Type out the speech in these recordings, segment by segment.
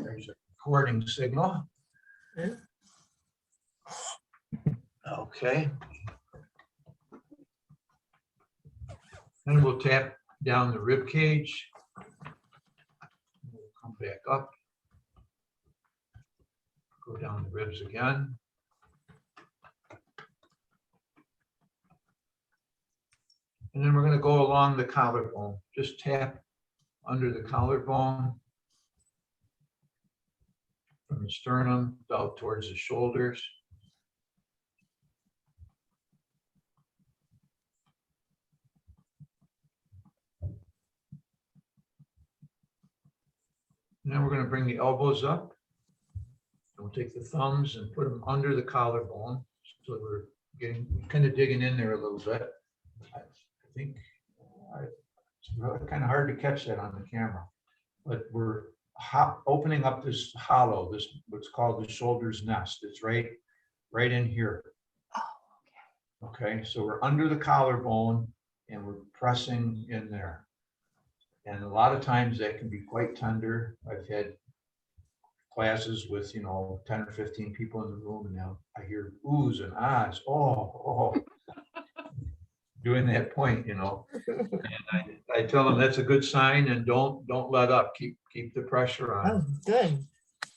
There's a recording signal. Okay. Then we'll tap down the rib cage. We'll come back up. Go down the ribs again. And then we're going to go along the collarbone. Just tap under the collarbone from the sternum out towards the shoulders. And then we're going to bring the elbows up. And we'll take the thumbs and put them under the collarbone. So we're kind of digging in there a little bit. I think it's really kind of hard to catch that on the camera, but we're opening up this hollow, this what's called the shoulder's nest. It's right in here. Oh, okay. So we're under the collarbone and we're pressing in there. And a lot of times that can be quite tender. I've had classes with, 10 or 15 people in the room, and now I hear oohs and ahs. Oh. Doing that point, and I tell them that's a good sign, and don't let up. Keep the pressure on. Oh, good.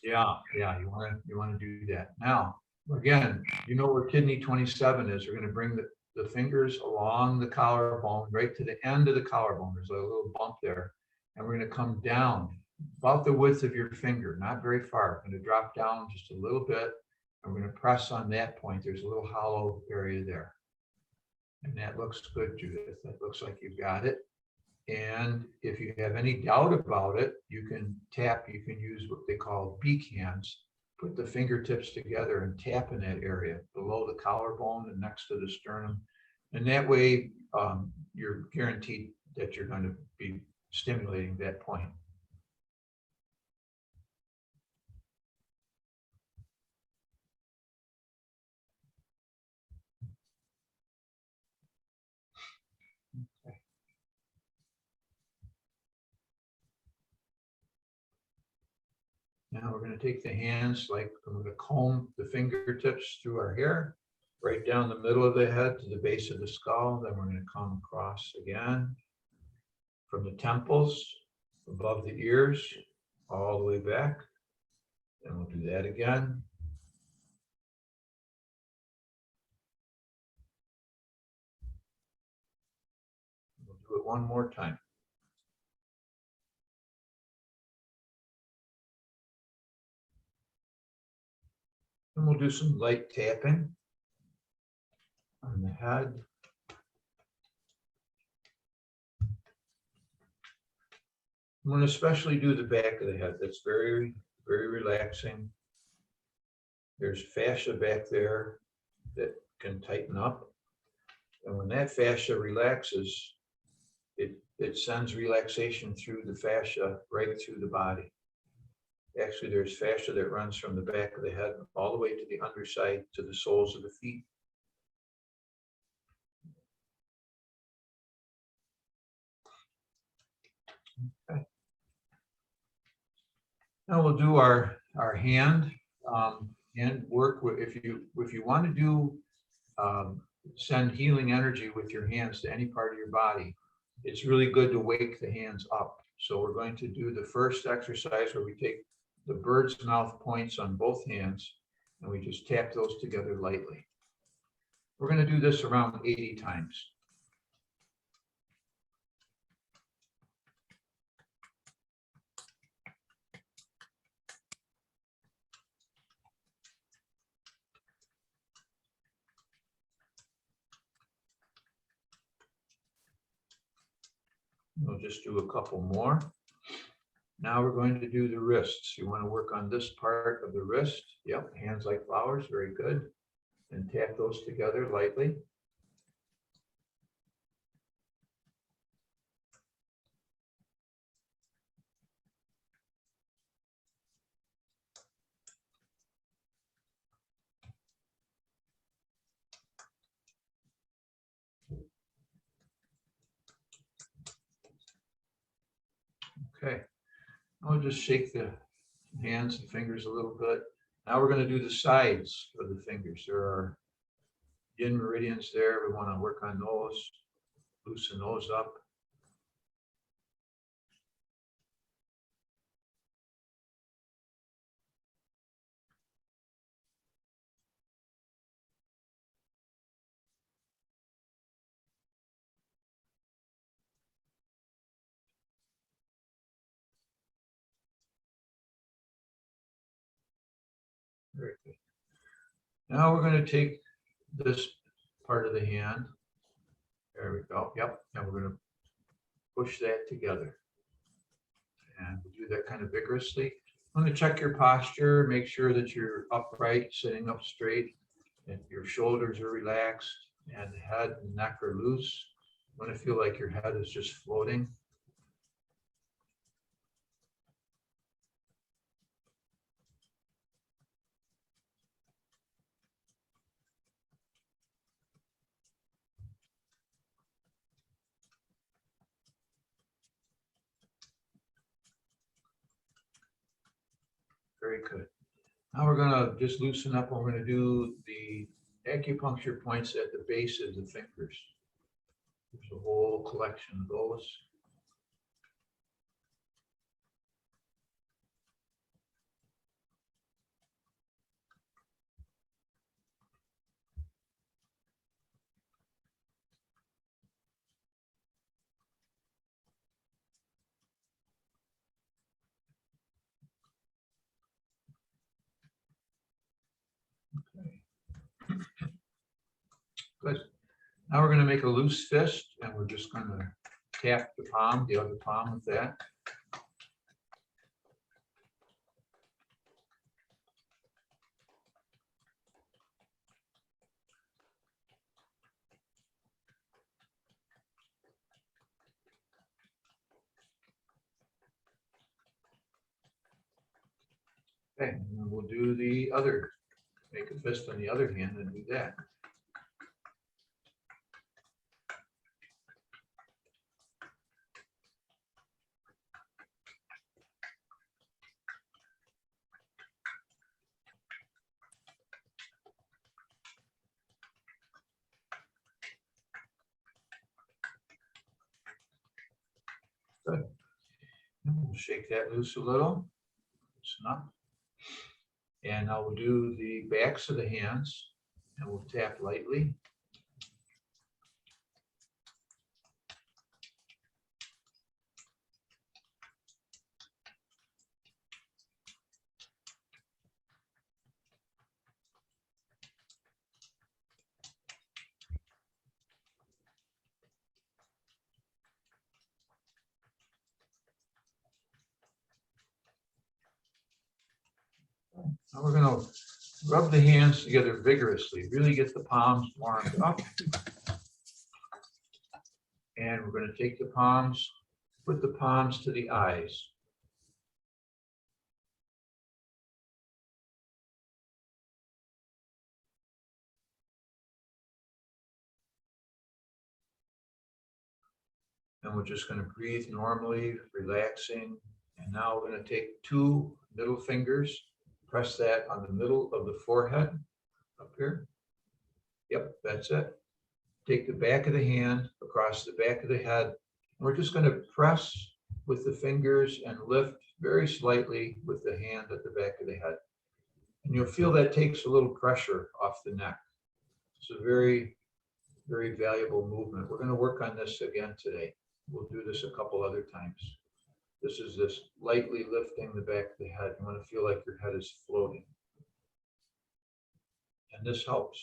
Yeah. You want to do that. Now, again, where kidney 27 is. We're going to bring the fingers along the collarbone, right to the end of the collarbone. There's a little bump there, and we're going to come down about the width of your finger, not very far. We're going to drop down just a little bit, and we're going to press on that point. There's a little hollow area there. And that looks good, Judith. That looks like you've got it. And if you have any doubt about it, you can use what they call beak hands. Put the fingertips together and tap in that area below the collarbone and next to the sternum. And that way, you're guaranteed that you're going to be stimulating that point. Now we're going to take the hands, I'm going to comb the fingertips through our hair, right down the middle of the head to the base of the skull. Then we're going to come across again from the temples, above the ears, all the way back. And we'll do that again. We'll do it one more time. And we'll do some light tapping on the head. I'm going to especially do the back of the head. That's very, very relaxing. There's fascia back there that can tighten up. And when that fascia relaxes, it sends relaxation through the fascia right through the body. Actually, there's fascia that runs from the back of the head all the way to the underside to the soles of the feet. Okay. Now we'll do our hand work. If you want to do send healing energy with your hands to any part of your body, it's really good to wake the hands up. So we're going to do the first exercise where we take the bird's mouth points on both hands and we just tap those together lightly. We're going to do this around 80 times. We'll just do a couple more. Now we're going to do the wrists. You want to work on this part of the wrist. Yep, hands like flowers, very good. And tap those together lightly. Okay, I'll just shake the hands and fingers a little bit. Now we're going to do the sides of the fingers. There are yin meridians there. We want to work on those, loosen those up. Very good. Now we're going to take this part of the hand. There we go. Yep. And we're going to push that together. And we do that kind of vigorously. I'm going to check your posture, make sure that you're upright, sitting up straight, and your shoulders are relaxed, and the head and neck are loose. You want to feel like your head is just floating. Very good. Now we're going to just loosen up. We're going to do the acupuncture points at the base of the fingers. There's a whole collection of those. Okay. Good. Now we're going to make a loose fist, and we're just going to tap the palm, the other palm with that. Okay, and then we'll do the other, make a fist on the other hand and do that. Good. And we'll shake that loose a little. Loosen up. And now we'll do the backs of the hands, and we'll tap lightly. Now we're going to rub the hands together vigorously, really get the palms warmed up. And we're going to take the palms, put the palms to the eyes. And we're just going to breathe normally, relaxing. And now we're going to take two middle fingers, press that on the middle of the forehead up here. Yep, that's it. Take the back of the hand across the back of the head. And we're just going to press with the fingers and lift very slightly with the hand at the back of the head. And you'll feel that takes a little pressure off the neck. It's a very, very valuable movement. We're going to work on this again today. We'll do this a couple other times. This is just lightly lifting the back of the head. You want to feel like your head is floating. And this helps.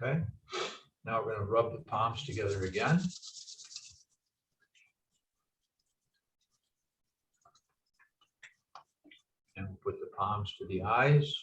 Okay. Now we're going to rub the palms together again. And put the palms to the eyes.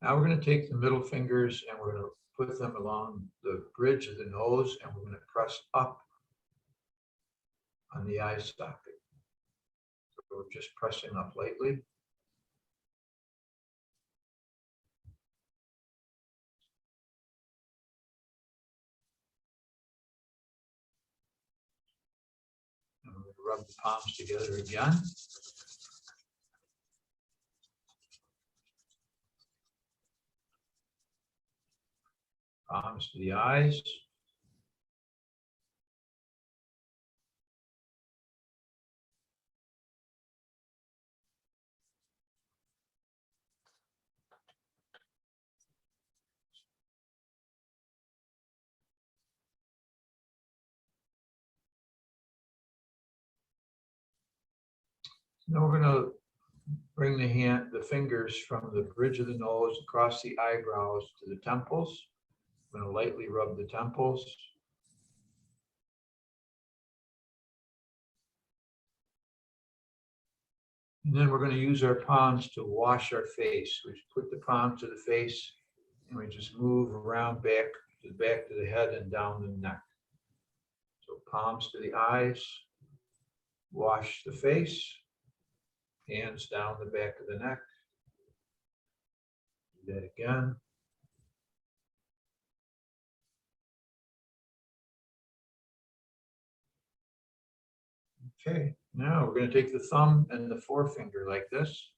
Now we're going to take the middle fingers and we're going to put them along the bridge of the nose, and we're going to press up. on the eye socket. So we're just pressing up lightly. And we're going to rub the palms together again. Palms to the eyes. Now we're going to bring the fingers from the bridge of the nose across the eyebrows to the temples. I'm going to lightly rub the temples. And then we're going to use our palms to wash our face. We put the palm to the face and we just move around back to the head and down the neck. So palms to the eyes, wash the face, hands down the back of the neck. Do that again. Okay, now we're going to take the thumb and the forefinger like this,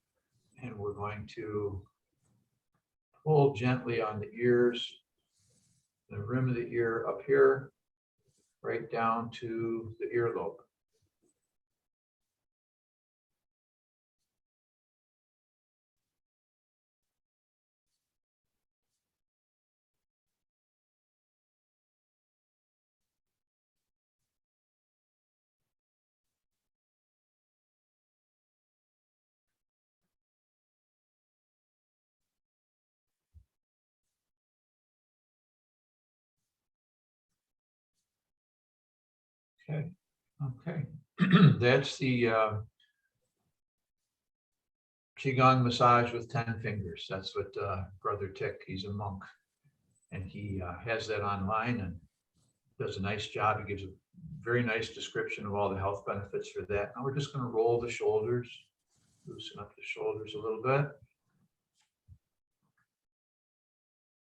and we're going to pull gently on the ears, the rim of the ear up here, right down to the earlobe. Okay, okay. That's the Qigong massage with 10 fingers. That's what Brother Tick, he's a monk, and he has that online and does a nice job. He gives a very nice description of all the health benefits for that. Now we're just going to roll the shoulders, loosen up the shoulders a little bit.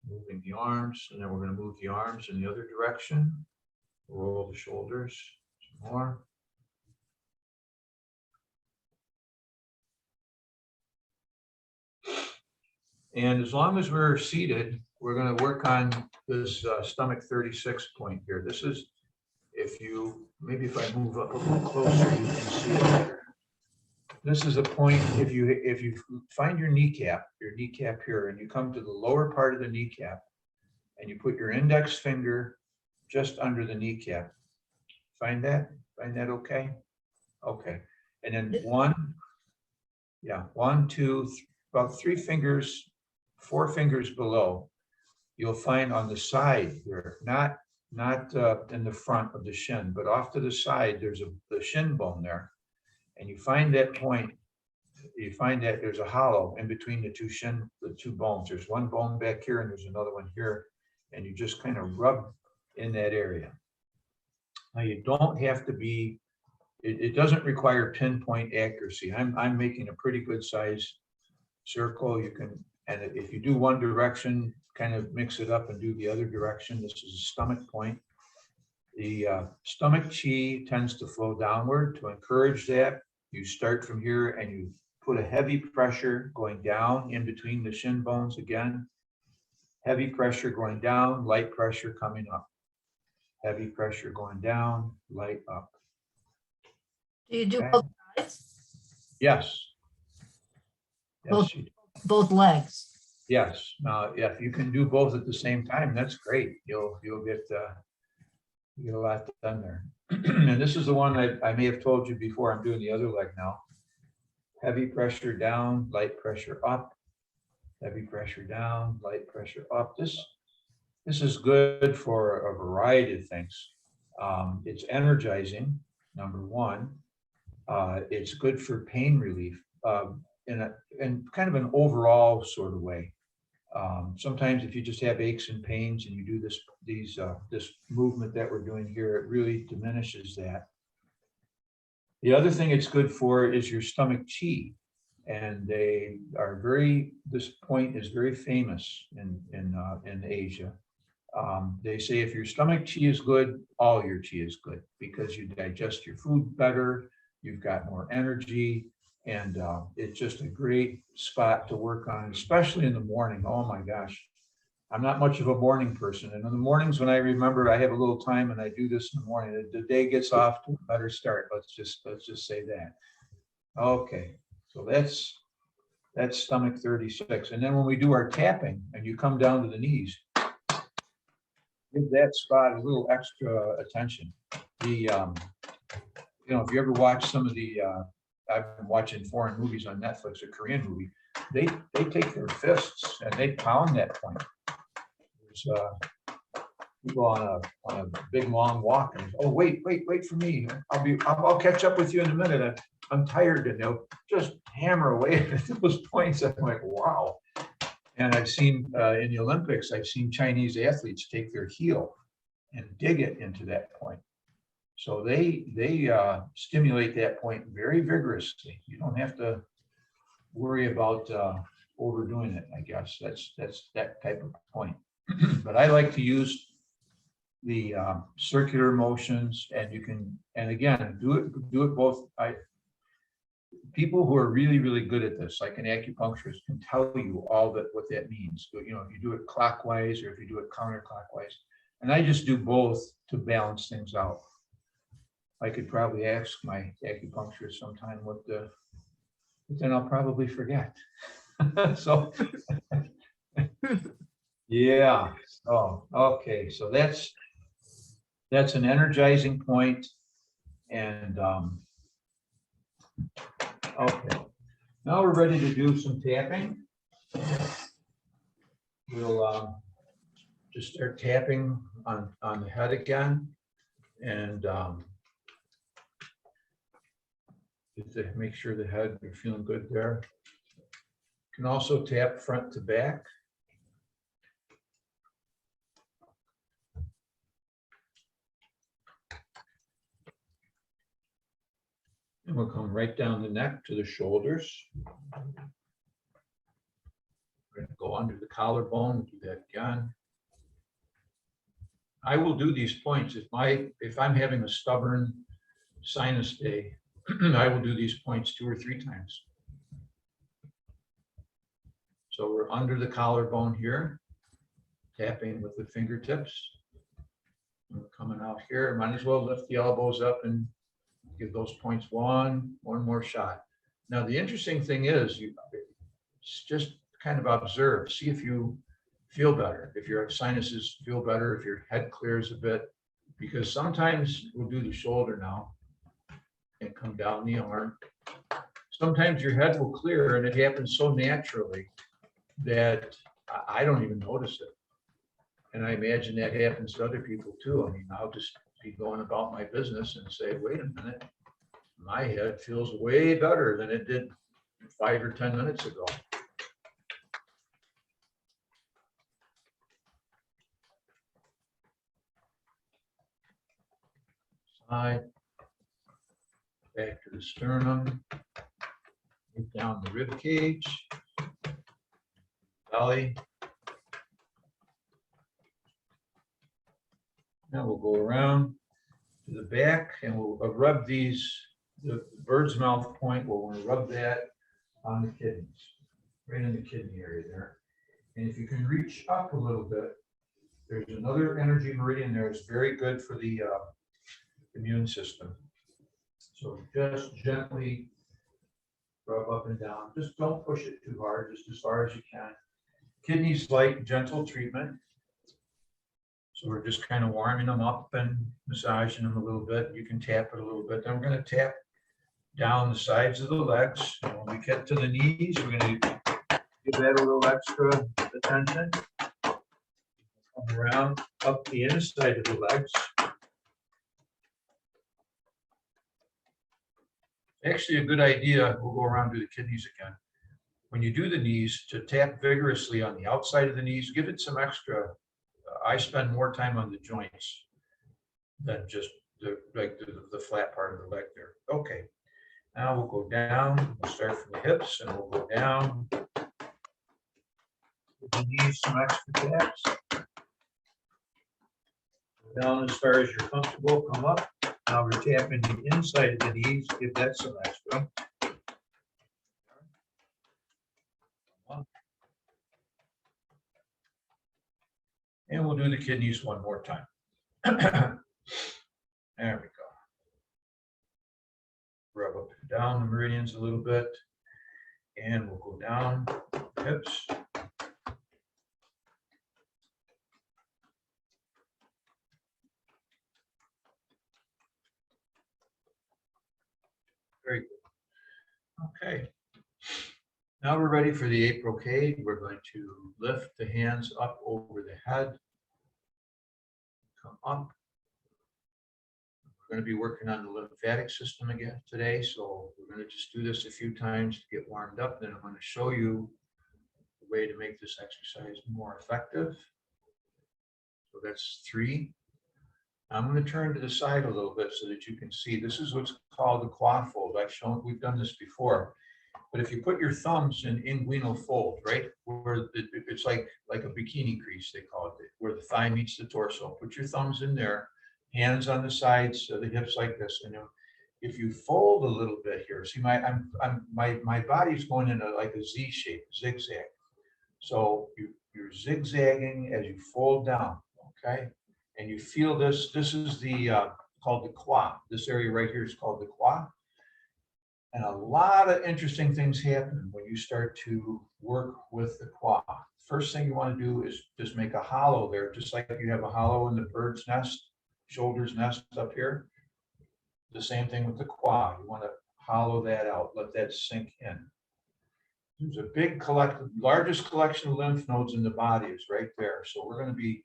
Moving the arms, and then we're going to move the arms in the other direction. Roll the shoulders some more. And as long as we're seated, we're going to work on this stomach 36 point here. This is, maybe if I move up a little closer, you can see it better. This is a point, if you find your kneecap here, and you come to the lower part of the kneecap, and you put your index finger just under the kneecap. Find that okay? Okay. And then one, two, about 3 fingers, 4 fingers below, you'll find on the side here, not in the front of the shin, but off to the side, there's the shin bone there. And you find that point, you find that there's a hollow in between the two bones. There's one bone back here and there's another one here. And you just kind of rub in that area. Now you don't have to be, it doesn't require pinpoint accuracy. I'm making a pretty good size circle. You can, and if you do one direction, kind of mix it up and do the other direction. This is a stomach point. The stomach chi tends to flow downward. To encourage that, you start from here and you put a heavy pressure going down in between the shin bones again. Heavy pressure going down, light pressure coming up. Heavy pressure going down, light up. Do you do both sides? Yes. Yes. Both legs? Yes. Now, if you can do both at the same time, that's great. You'll get a lot done there. And this is the one I may have told you before. I'm doing the other leg now. Heavy pressure down, light pressure up. Heavy pressure down, light pressure up. This is good for a variety of things. It's energizing, number one. It's good for pain relief in kind of an overall sort of way. Sometimes if you just have aches and pains and you do this movement that we're doing here, it really diminishes that. The other thing it's good for is your stomach chi. And they are this point is very famous in Asia. They say if your stomach chi is good, all your chi is good because you digest your food better, you've got more energy, and it's just a great spot to work on, especially in the morning. Oh my gosh. I'm not much of a morning person. And in the mornings when I remember I have a little time and I do this in the morning, the day gets off to a better start. Let's just say that. Okay. So that's stomach 36. And then when we do our tapping and you come down to the knees, give that spot a little extra attention. If you ever watch some of I've been watching foreign movies on Netflix, a Korean movie, they take their fists and they pound that point. There's people on a big long walk and oh wait for me. I'll catch up with you in a minute. I'm tired, and they'll just hammer away at those points. I'm like, wow. And I've seen in the Olympics, I've seen Chinese athletes take their heel and dig it into that point. So they stimulate that point very vigorously. You don't have to worry about overdoing it. I guess that's that type of point. But I like to use the circular motions, and you can, and again, do it both. People who are really, really good at this, like an acupuncturist, can tell you all what that means. So, if you do it clockwise or if you do it counterclockwise, and I just do both to balance things out. I could probably ask my acupuncturist sometime but then I'll probably forget. So, yeah. Oh, okay. So that's an energizing point, and okay. Now we're ready to do some tapping. We'll just start tapping on the head again, and just to make sure the head, you're feeling good there. You can also tap front to back. And we'll come right down the neck to the shoulders. We're going to go under the collarbone. We'll do that again. I will do these points if I'm having a stubborn sinus day. I will do these points 2 or 3 times. So we're under the collarbone here, tapping with the fingertips. And we're coming out here. Might as well lift the elbows up and give those points one more shot. Now the interesting thing is, just kind of observe, see if you feel better, if your sinuses feel better, if your head clears a bit, because sometimes we'll do the shoulder now and come down the arm. Sometimes your head will clear and it happens so naturally that I don't even notice it. And I imagine that happens to other people too. I mean, I'll just be going about my business and say, wait a minute, my head feels way better than it did 5 or 10 minutes ago. Side, back to the sternum, down the rib cage, belly. Now we'll go around to the back and we'll rub the bird's mouth point. We'll want to rub that on the kidneys, right in the kidney area there. And if you can reach up a little bit, there's another energy meridian there. It's very good for the immune system. So just gently rub up and down. Just don't push it too hard, just as far as you can. Kidneys like gentle treatment. So we're just kind of warming them up and massaging them a little bit. You can tap it a little bit. Then we're going to tap down the sides of the legs. And when we get to the knees, we're going to give that a little extra attention. Come around up the inside of the legs. Actually, a good idea, we'll go around to the kidneys again. When you do the knees, to tap vigorously on the outside of the knees, give it some extra. I spend more time on the joints than just the flat part of the leg there. Okay, Now we'll go down, we'll start from the hips and we'll go down. Give the knees some extra taps. Go down as far as you're comfortable, come up. Now we're tapping the inside of the knees, give that some extra. And we'll do the kidneys one more time. There we go. Rub up and down the meridians a little bit. And we'll go down hips. Very good. Okay. Now we're ready for the approach. We're going to lift the hands up over the head. Come up. We're going to be working on the lymphatic system again today. So we're going to just do this a few times to get warmed up. Then I'm going to show you the way to make this exercise more effective. So that's 3. I'm going to turn to the side a little bit so that you can see. This is what's called the quad fold. We've done this before. But if you put your thumbs in inguinal fold, right, where it's like a bikini crease, they call it, where the thigh meets the torso. Put your thumbs in there, hands on the sides of the hips like this. And if you fold a little bit here, see my body's going in like a Z shape, zigzag. So you're zigzagging as you fold down, okay? And you feel this. This is called the quad. This area right here is called the quad. And a lot of interesting things happen when you start to work with the quad. First thing you want to do is just make a hollow there, just like you have a hollow in the bird's nest, shoulder's nest up here. The same thing with the quad. You want to hollow that out, let that sink in. There's a big largest collection of lymph nodes in the body is right there. So we're going to be,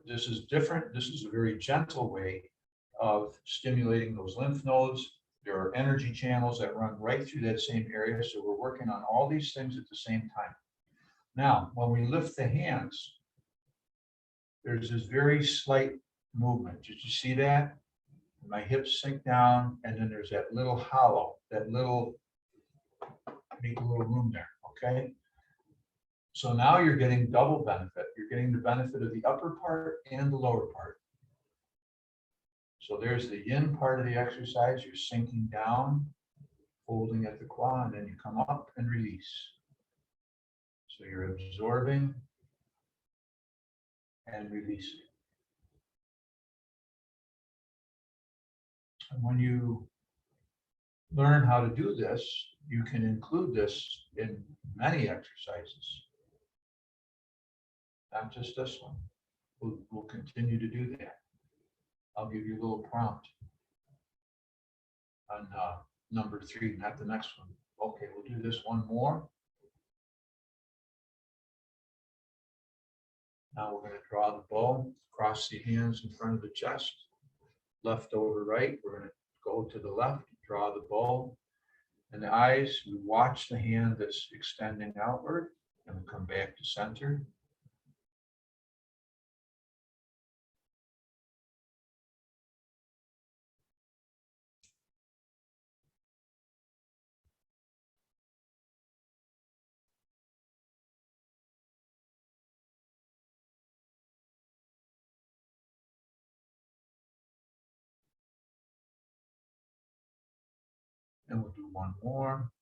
this is different. This is a very gentle way of stimulating those lymph nodes. There are energy channels that run right through that same area. So we're working on all these things at the same time. Now, when we lift the hands, there's this very slight movement. Did you see that? My hips sink down, and then there's that little hollow, make a little room there, okay? So now you're getting double benefit. You're getting the benefit of the upper part and the lower part. So there's the yin part of the exercise. You're sinking down, folding at the quad, and then you come up and release. So you're absorbing and releasing. And when you learn how to do this, you can include this in many exercises, not just this one. We'll continue to do that. I'll give you a little prompt on number 3, not the next one. Okay, we'll do this one more. Now we're going to draw the bow, cross the hands in front of the chest, left over right. We're going to go to the left, draw the bow. And the eyes, we watch the hand that's extending outward, and we come back to center. And we'll do one more.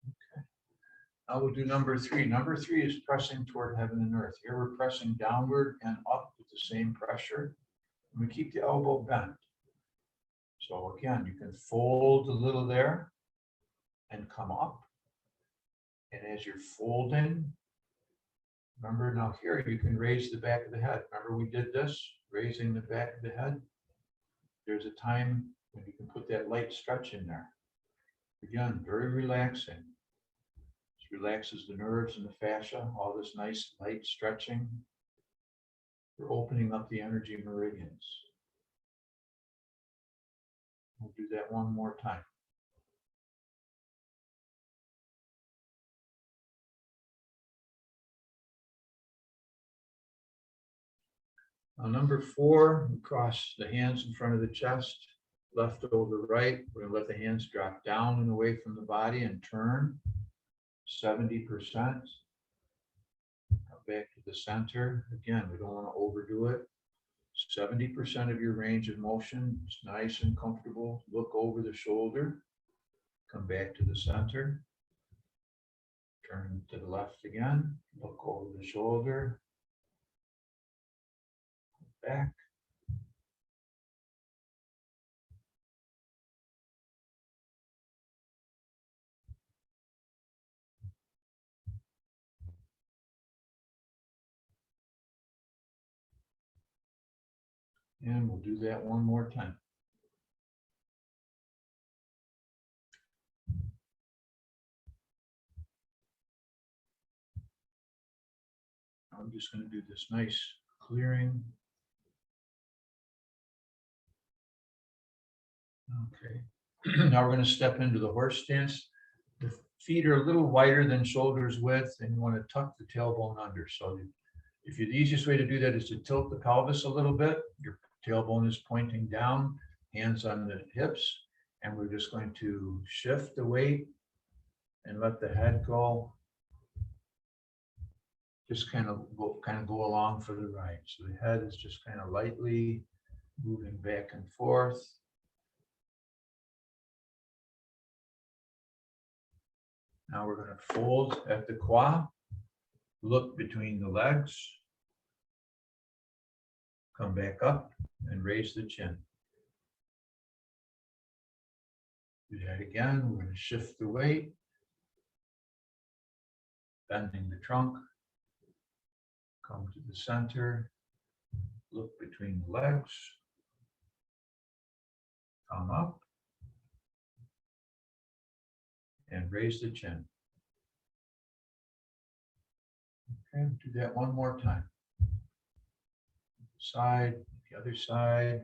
Okay. Now we'll do number 3. Number 3 is pressing toward heaven and earth. Here we're pressing downward and up with the same pressure. And we keep the elbow bent. So again, you can fold a little there and come up. And as you're folding, remember now here, you can raise the back of the head. Remember we did this, raising the back of the head? There's a time when you can put that light stretch in there. Again, very relaxing. This relaxes the nerves and the fascia, all this nice light stretching. We're opening up the energy meridians. We'll do that one more time. Now, number 4, we cross the hands in front of the chest, left over right. We're going to let the hands drop down and away from the body and turn 70%. Come back to the center. Again, we don't want to overdo it. 70% of your range of motion is nice and comfortable. Look over the shoulder. Come back to the center. Turn to the left again. Look over the shoulder. Back. And we'll do that one more time. I'm just going to do this nice clearing. Okay. Now we're going to step into the horse stance. The feet are a little wider than shoulders width, and you want to tuck the tailbone under. So if you, the easiest way to do that is to tilt the pelvis a little bit. Your tailbone is pointing down, hands on the hips, and we're just going to shift the weight and let the head go. Just kind of go along for the ride. So the head is just kind of lightly moving back and forth. Now we're going to fold at the Qi, look between the legs, come back up and raise the chin. Do that again. We're going to shift the weight, bending the trunk, come to the center, look between the legs, come up, and raise the chin. Okay, do that one more time. Side, the other side,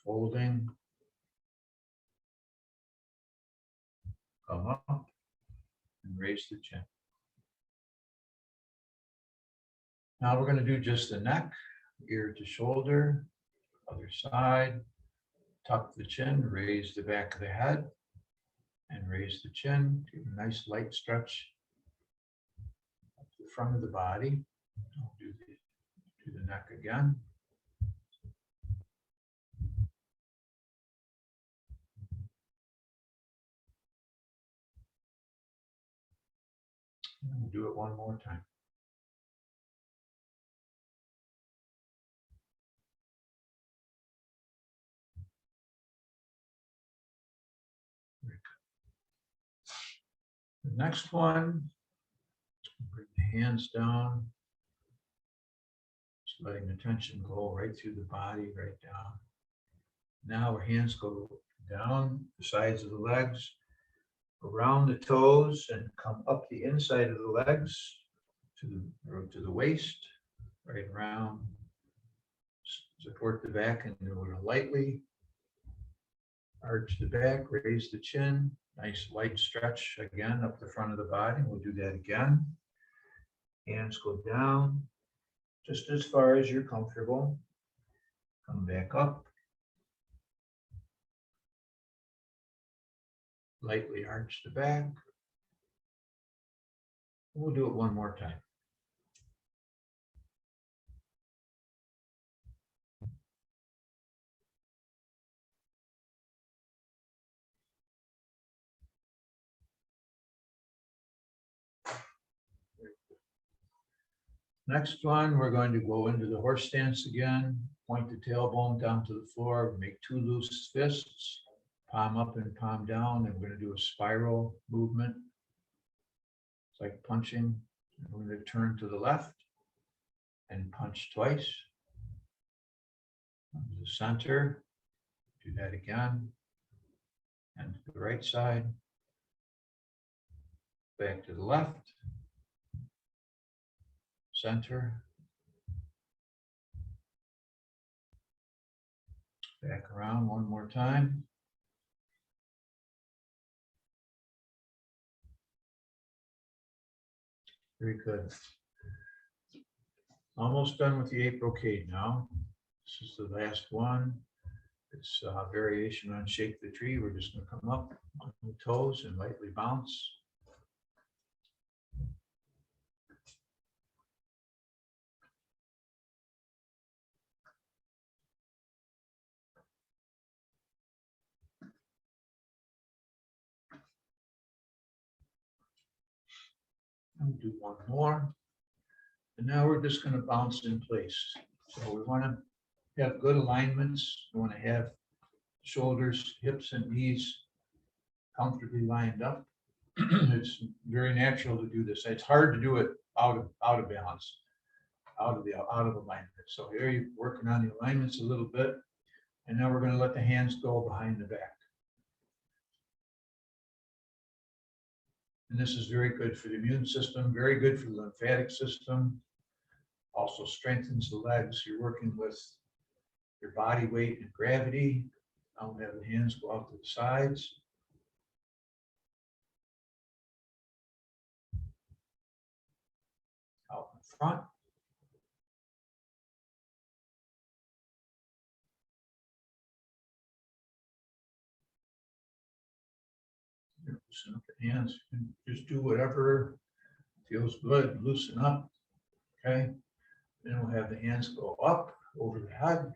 folding, come up, and raise the chin. Now we're going to do just the neck, ear to shoulder, other side, tuck the chin, raise the back of the head, and raise the chin. Give a nice light stretch up the front of the body. I'll do the neck again. And we'll do it one more time. The next one, bring the hands down, just letting the tension go right through the body, right down. Now our hands go down the sides of the legs, around the toes, and come up the inside of the legs to the waist, right around. Support the back, and we're going to lightly arch the back, raise the chin. Nice light stretch again up the front of the body. We'll do that again. Hands go down just as far as you're comfortable. Come back up. Lightly arch the back. We'll do it one more time. Next one, we're going to go into the horse stance again. Point the tailbone down to the floor. Make 2 loose fists, palm up and palm down. And we're going to do a spiral movement. It's like punching. We're going to turn to the left and punch twice. To the center. Do that again. And to the right side. Back to the left. Center. Back around one more time. Very good. Almost done with the 8 brocade now. This is the last one. It's a variation on shake the tree. We're just going to come up on the toes and lightly bounce. And do one more. And now we're just going to bounce in place. So we want to have good alignments. We want to have shoulders, hips, and knees comfortably lined up. It's very natural to do this. It's hard to do it out of balance, out of alignment. So here you're working on the alignments a little bit, and now we're going to let the hands go behind the back. And this is very good for the immune system, very good for the lymphatic system. Also strengthens the legs. You're working with your body weight and gravity. I'll have the hands go out to the sides. Out in front. Loosen up the hands and just do whatever feels good. Loosen up. Okay. Then we'll have the hands go up over the head.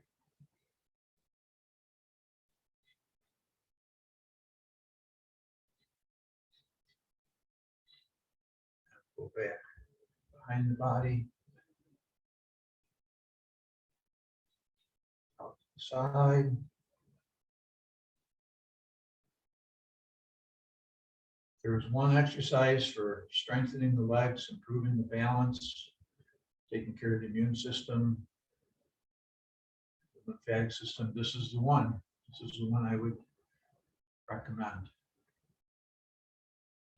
Go back behind the body. Out to the side. There's one exercise for strengthening the legs, improving the balance, taking care of the immune system, the lymphatic system. This is the one. This is the one I would recommend.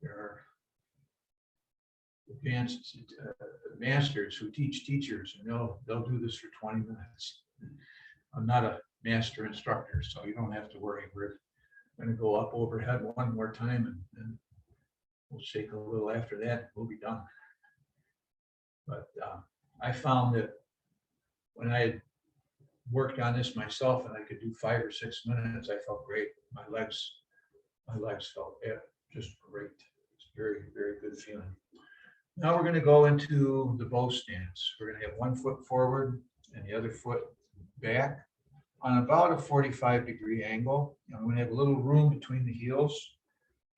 There are advanced masters who teach teachers, and they'll do this for 20 minutes. I'm not a master instructor, so you don't have to worry. We're going to go up overhead one more time, and we'll shake a little after that. We'll be done. But I found that when I had worked on this myself and I could do 5 or 6 minutes, I felt great. My legs felt just great. It's very, very good feeling. Now we're going to go into the bow stance. We're going to have one foot forward and the other foot back on about a 45-degree angle. And we're going to have a little room between the heels,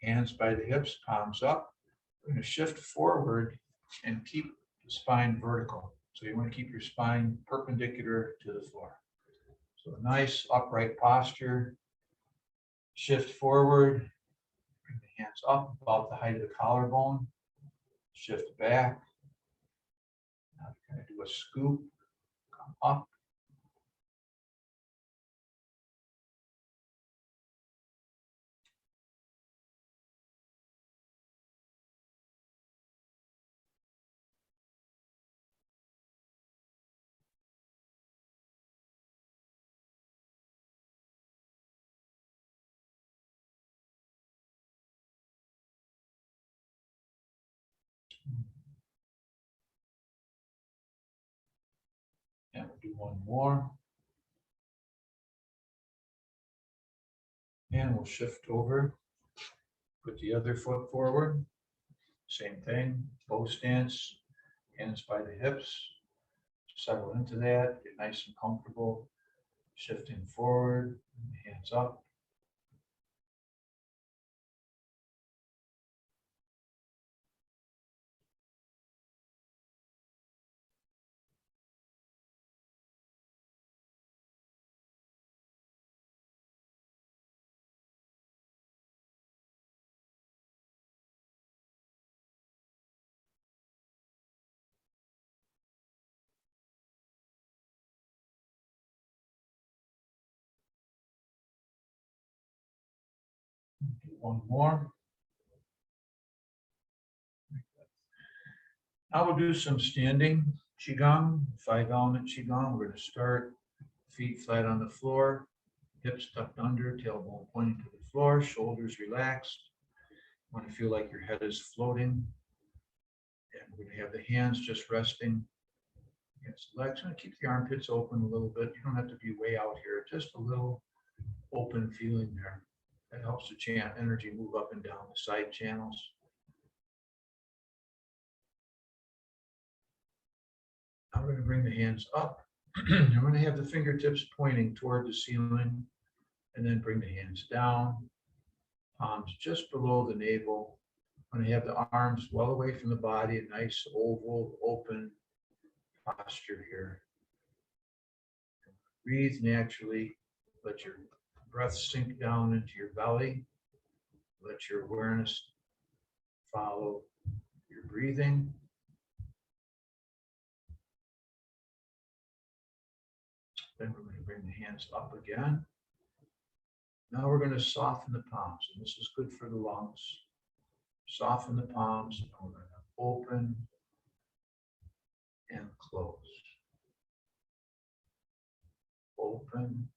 hands by the hips, palms up. We're going to shift forward and keep the spine vertical. So you want to keep your spine perpendicular to the floor. So a nice upright posture. Shift forward, bring the hands up about the height of the collarbone. Shift back. Now you're going to do a scoop, come up. And we'll do one more. And we'll shift over. Put the other foot forward. Same thing, bow stance, hands by the hips. Settle into that, get nice and comfortable. Shifting forward, hands up. Do one more. Now we'll do some standing Qigong, 5-element Qigong. We're going to start feet flat on the floor, hips tucked under, tailbone pointing to the floor, shoulders relaxed. You want to feel like your head is floating. And we're going to have the hands just resting against the legs. And keep the armpits open a little bit. You don't have to be way out here, just a little open feeling there. That helps the chant energy move up and down the side channels. Now we're going to bring the hands up. I'm going to have the fingertips pointing toward the ceiling, and then bring the hands down, palms just below the navel. I'm going to have the arms well away from the body, a nice oval, open posture here. Breathe naturally. Let your breath sink down into your belly. Let your awareness follow your breathing. Then we're going to bring the hands up again. Now we're going to soften the palms, and this is good for the lungs. Soften the palms, and we're going to open and close. Open.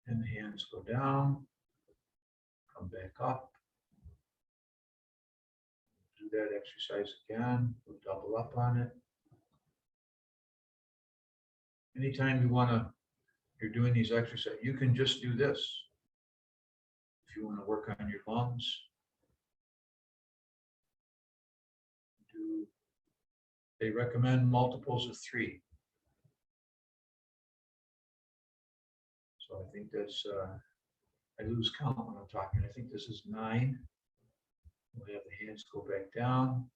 And the hands go down, come back up. Do that exercise again, we'll double up on it. Anytime you're doing these exercises, you can just do this. If you want to work on your lungs, they recommend multiples of 3. So I think that's, I lose count when I'm talking. I think this is 9. We'll have the hands go back down.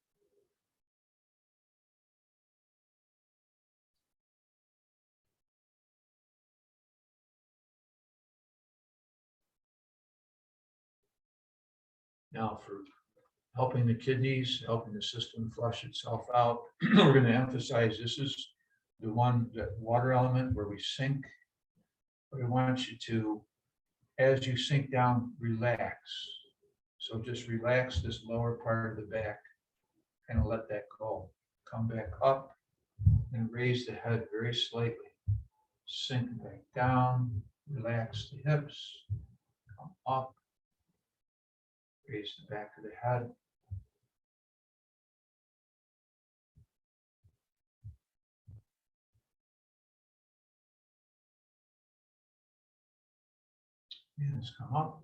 Now for helping the kidneys, helping the system flush itself out, we're going to emphasize this is the water element where we sink. But I want you to, as you sink down, relax. So just relax this lower part of the back and let that go. Come back up and raise the head very slightly. Sink back down, relax the hips, come up, raise the back of the head. Hands come up.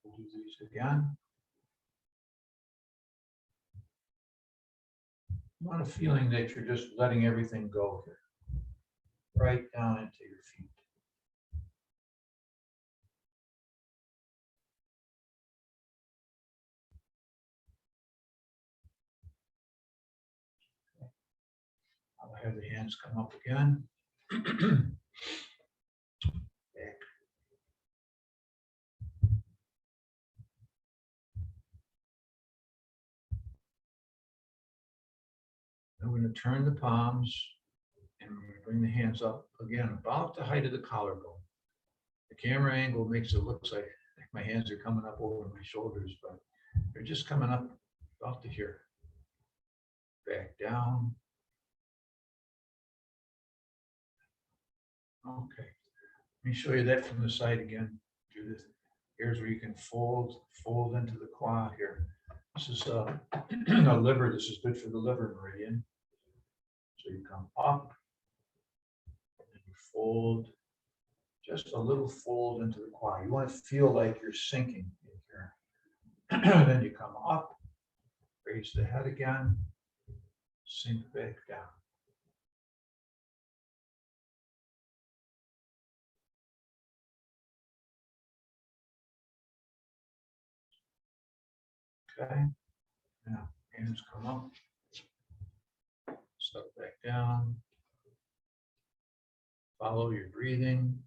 We'll do these again. You want a feeling that you're just letting everything go here, right down into your feet. I'll have the hands come up again. Back. I'm going to turn the palms and we're going to bring the hands up again, about the height of the collarbone. The camera angle makes it look like my hands are coming up over my shoulders, but they're just coming up about to here. Back down. Okay. Let me show you that from the side again. Do this. Here's where you can fold into the quad here. This is a liver. This is good for the liver meridian. So you come up, and then you fold, just a little fold into the quad. You want to feel like you're sinking in here. Then you come up, raise the head again, sink back down. Okay, now hands come up, step back down, follow your breathing.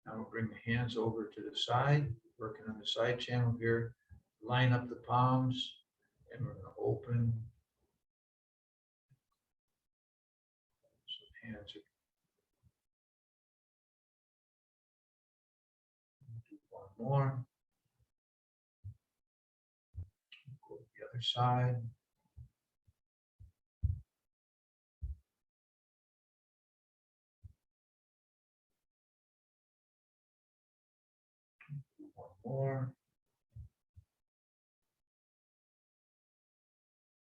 Now we'll bring the hands over to the side, working on the side channel here. Line up the palms, and we're going to open. So hands are. Do one more. Go to the other side. more.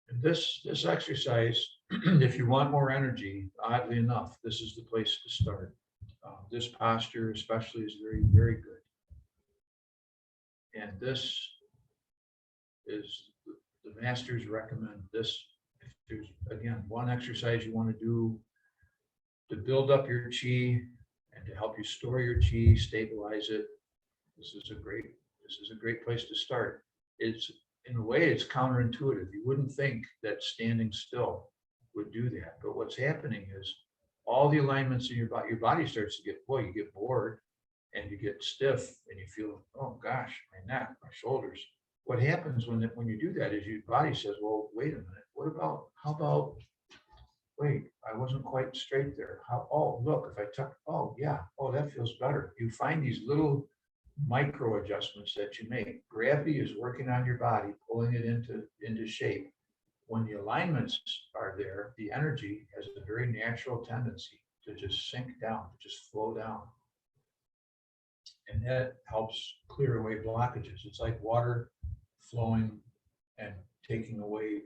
And this exercise, if you want more energy, oddly enough, this is the place to start. This posture especially is very, very good. And this is, the masters recommend this. If there's, again, one exercise you want to do to build up your Qi and to help you store your Qi, stabilize it, this is a great place to start. It's, in a way, it's counterintuitive. You wouldn't think that standing still would do that. But what's happening is all the alignments in your body starts to get, boy, you get bored and you get stiff and you feel, oh gosh, my neck, my shoulders. What happens when you do that is your body says, well, wait a minute, how about, wait, I wasn't quite straight there. Oh, look, if I tuck, oh yeah, oh, that feels better. You find these little micro adjustments that you make. Gravity is working on your body, pulling it into shape. When the alignments are there, the energy has a very natural tendency to just sink down, to just flow down. And that helps clear away blockages. It's like water flowing and taking away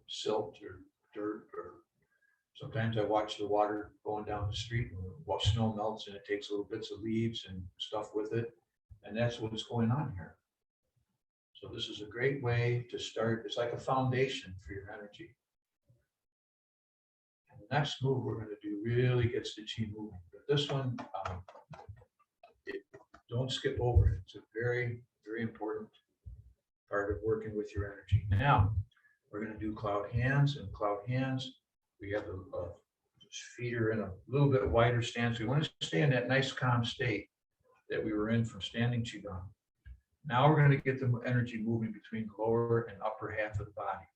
silt or dirt, or sometimes I watch the water going down the street while snow melts and it takes little bits of leaves and stuff with it. And that's what's going on here. So this is a great way to start. It's like a foundation for your energy. And the next move we're going to do really gets the Qi moving. But this one, don't skip over it. It's a very, very important part of working with your energy. Now, we're going to do cloud hands, and cloud hands, we have the feet are in a little bit wider stance. We want to stay in that nice calm state that we were in from standing Qigong. Now we're going to get the energy moving between the lower and upper half of the body.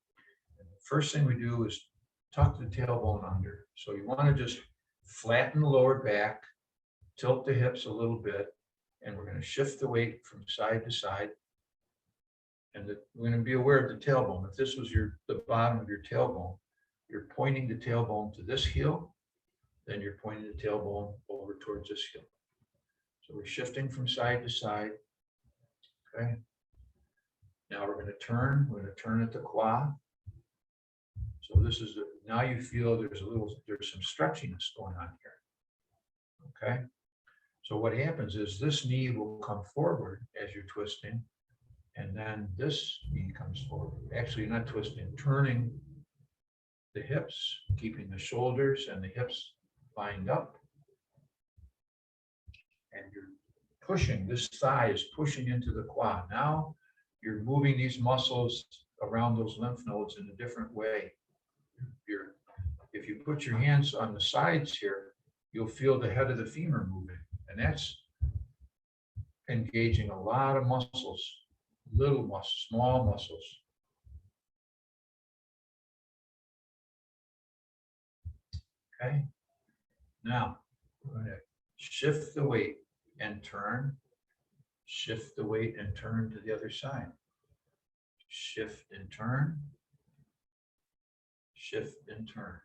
And the first thing we do is tuck the tailbone under. So you want to just flatten the lower back, tilt the hips a little bit, and we're going to shift the weight from side to side. And we're going to be aware of the tailbone. If this was the bottom of your tailbone, you're pointing the tailbone to this heel, then you're pointing the tailbone over towards this heel. So we're shifting from side to side. Okay. Now we're going to turn. We're going to turn at the qua. So this is now you feel there's some stretchiness going on here. Okay. So what happens is this knee will come forward as you're twisting, and then this knee comes forward. Actually, you're not twisting, turning the hips, keeping the shoulders and the hips lined up. And you're pushing, this thigh is pushing into the quad. Now you're moving these muscles around those lymph nodes in a different way. If you put your hands on the sides here, you'll feel the head of the femur moving. And that's engaging a lot of muscles, little muscles, small muscles. Okay. Now we're going to shift the weight and turn, shift the weight and turn to the other side. Shift and turn, shift and turn.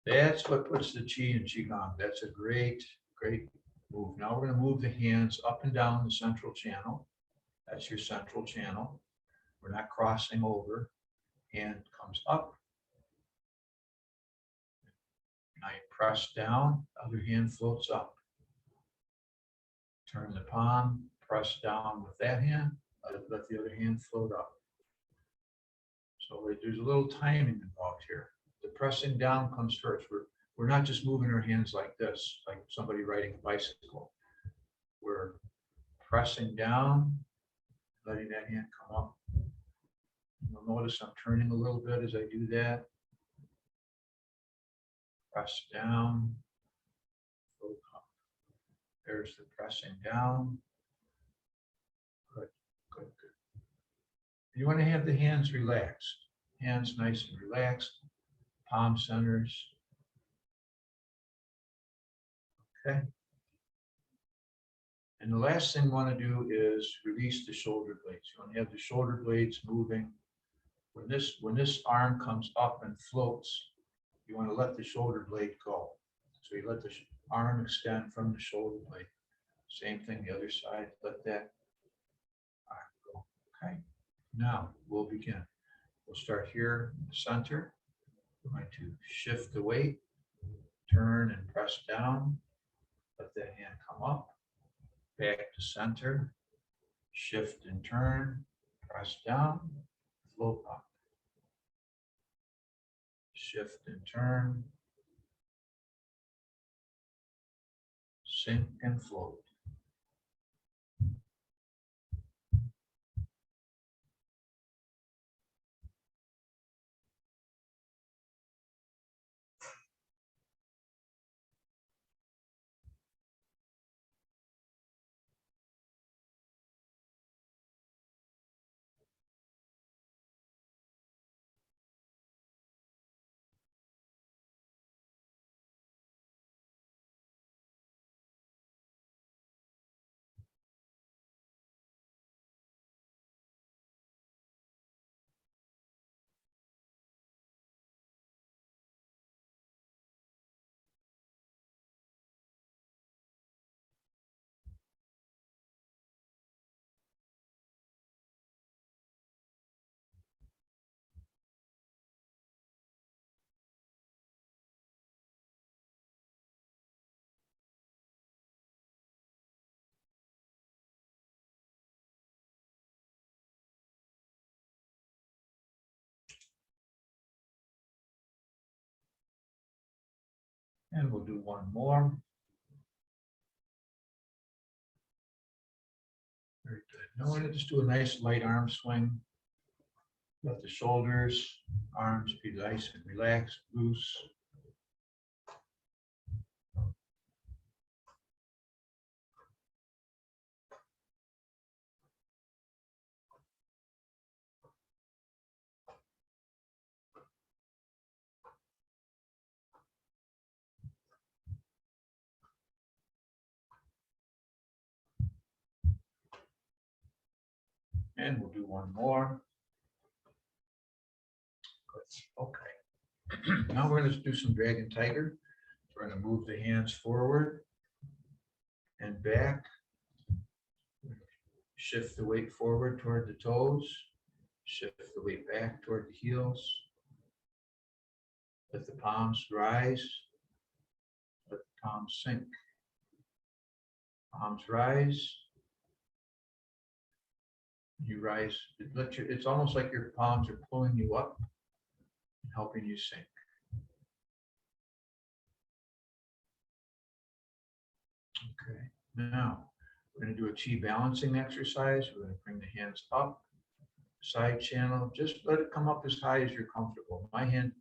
That's what puts the Qi in Qigong. That's a great, great move. Now we're going to move the hands up and down the central channel. That's your central channel. We're not crossing over. Hand comes up. Now you press down, other hand floats up. Turn the palm, press down with that hand, let the other hand float up. So there's a little timing involved here. The pressing down comes first. We're not just moving our hands like this, like somebody riding a bicycle. We're pressing down, letting that hand come up. You'll notice I'm turning a little bit as I do that. Press down, float up. There's the pressing down. Good, good, good. You want to have the hands relaxed. Hands nice and relaxed. Palm centers. Okay. And the last thing we want to do is release the shoulder blades. You want to have the shoulder blades moving. When this arm comes up and floats, you want to let the shoulder blade go. So you let arm extend from the shoulder blade. Same thing the other side, let that arm go. Okay, now we'll begin. We'll start here in the center. We're going to shift the weight, turn and press down. Let that hand come up, back to center, shift and turn, press down, float up. Shift and turn, sink and float. And we'll do one more. Very good. Now we're going to just do a nice light arm swing. Let the shoulders, arms be nice and relaxed, loose. And we'll do one more. Good. Okay. Now we're going to do some dragon tiger. We're going to move the hands forward and back. Shift the weight forward toward the toes. Shift the weight back toward the heels. Let the palms rise. Let the palms sink. Palms rise. You rise. It's almost like your palms are pulling you up and helping you sink. Okay. Now we're going to do a Qi balancing exercise. We're going to bring the hands up, side channel. Just let it come up as high as you're comfortable. My hand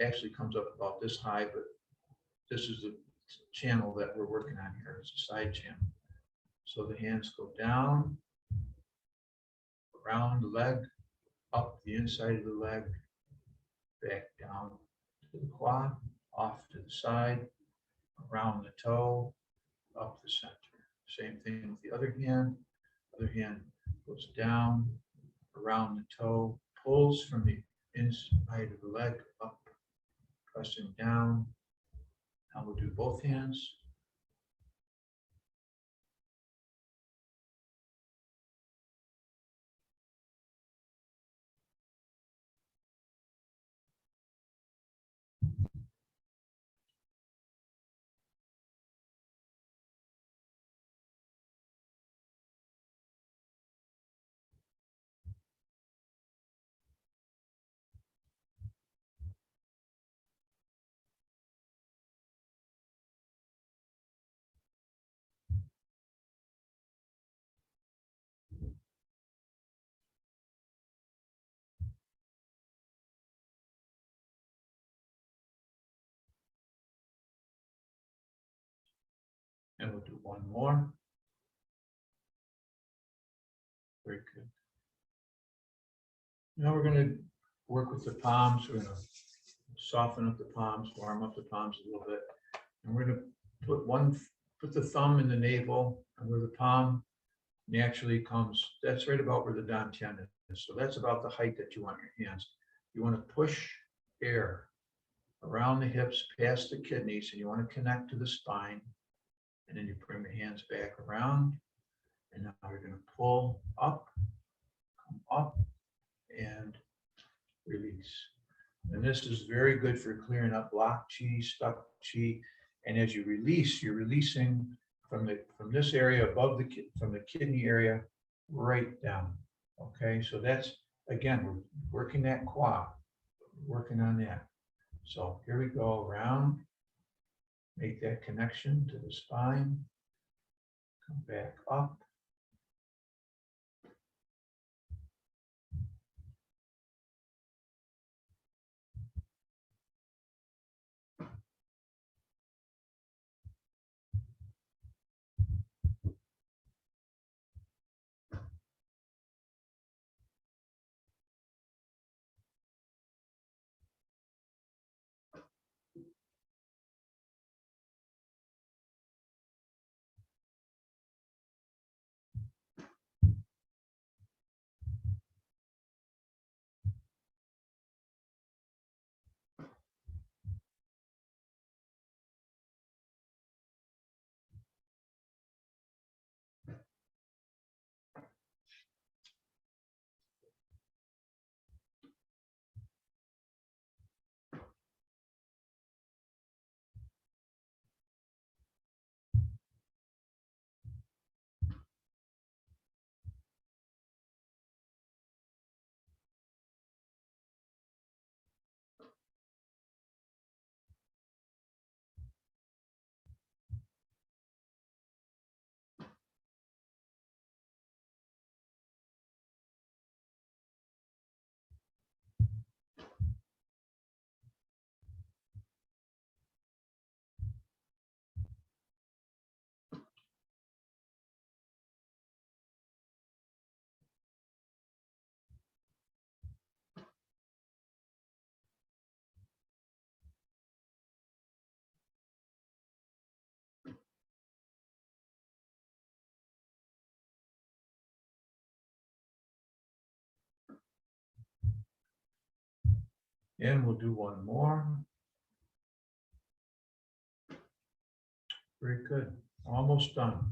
actually comes up about this high, but this is the channel that we're working on here. It's a side channel. So the hands go down, around the leg, up the inside of the leg, back down to the quad, off to the side, around the toe, up the center. Same thing with the other hand. Other hand goes down, around the toe, pulls from the inside of the leg up, pressing down. Now we'll do both hands. And we'll do one more. Very good. Now we're going to work with the palms. We're going to soften up the palms, warm up the palms a little bit. And we're going to put the thumb in the navel, and where the palm naturally comes, that's right about where the dantian is. So that's about the height that you want your hands. You want to push air around the hips, past the kidneys, and you want to connect to the spine. And then you bring the hands back around. And now you're going to pull up, come up, and release. And this is very good for clearing up blocked chi, stuck chi. And as you release, you're releasing from this area above from the kidney area right down. Okay, so that's, again, we're working that quad, working on that. So here we go around, make that connection to the spine, come back up. And we'll do one more. Very good. Almost done.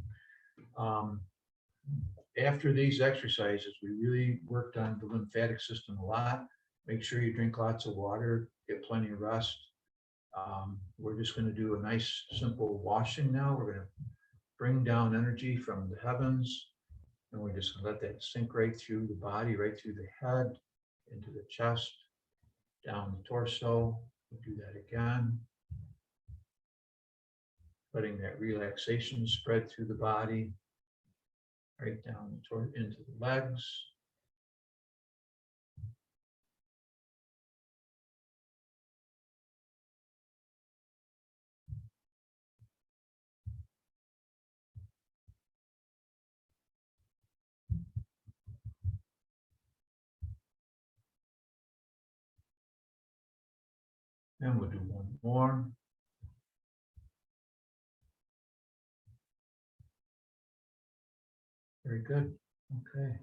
After these exercises, we really worked on the lymphatic system a lot. Make sure you drink lots of water, get plenty of rest. We're just going to do a nice simple washing now. We're going to bring down energy from the heavens, and we're just going to let that sink right through the body, right through the head, into the chest, down the torso. We'll do that again. Letting that relaxation spread through the body, right down into the legs. And we'll do one more. Very good. Okay.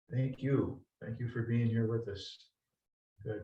Thank you. Thank you for being here with us. Good.